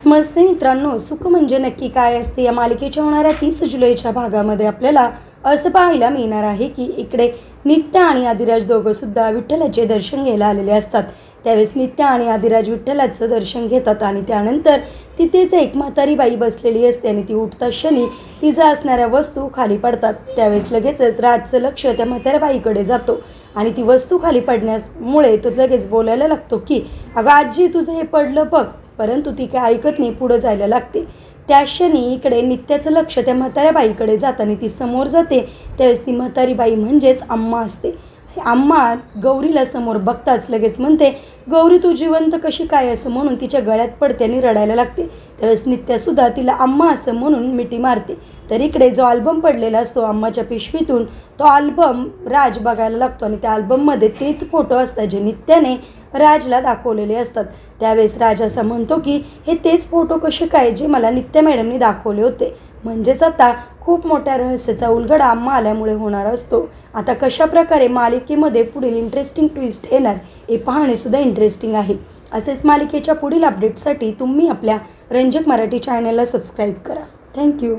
नमस्ते मित्रांनो, सुख म्हणजे नक्की काय असते या मालिकेच्या होणाऱ्या 30 जुलैच्या भागामध्ये आपल्याला असं पाहायला मिळणार आहे की इकडे नित्या आणि आदिराज दोघं सुद्धा विठ्ठलाचे दर्शन घ्यायला आलेले असतात। त्यावेळेस नित्या आणि आदिराज विठ्ठलाचं दर्शन घेतात आणि त्यानंतर तिथेच एक म्हातारी बाई बसलेली असते आणि ती उठता क्षणी तिचं असणाऱ्या वस्तू खाली पडतात। त्यावेळेस लगेचच राजचं लक्ष त्या म्हाताऱ्या बाईकडे जातो आणि ती वस्तू खाली पडण्यामुळे तो लगेच बोलायला लागतो की अगं आजी, तुझं हे पडलं बघ। परंतु ती काय ऐकत नाही, पुढे जायला लागते। त्या क्षणी इकडे नित्याचं लक्ष त्या म्हाताऱ्या बाईकडे जाताना ती समोर जाते। त्यावेळेस ती म्हातारी बाई म्हणजेच अम्मा असते। अम्मा गौरीला समोर बघताच लगेच म्हणते, गौरी तू जिवंत कशी काय असं म्हणून तिच्या गळ्यात पडते आणि रडायला लागते। त्यावेळेस नित्यासुद्धा तिला अम्मा असं म्हणून मिठी मारते। तर इकडे जो अल्बम पडलेला असतो अम्माच्या पिशवीतून तो अल्बम राज बघायला लागतो आणि त्या अल्बममध्ये तेच फोटो असतात जे नित्याने राजला दाखवलेले असतात। त्यावेळेस राज असा म्हणतो की हे तेच फोटो कसे काय जे मला नित्या मॅडमनी दाखवले होते। म्हणजेच आता खूप मोठ्या रहस्याचा उलगडा अम्मा आल्यामुळे होणार असतो। आता कशा प्रकारे मालिकेमध्ये पुढील इंटरेस्टिंग ट्विस्ट येणार हे पाहणे सुद्धा इंटरेस्टिंग आहे। असेच मालिकेच्या पुढील अपडेटसाठी तुम्ही आपल्या रंजक मराठी चॅनलला सबस्क्राईब करा। थँक्यू।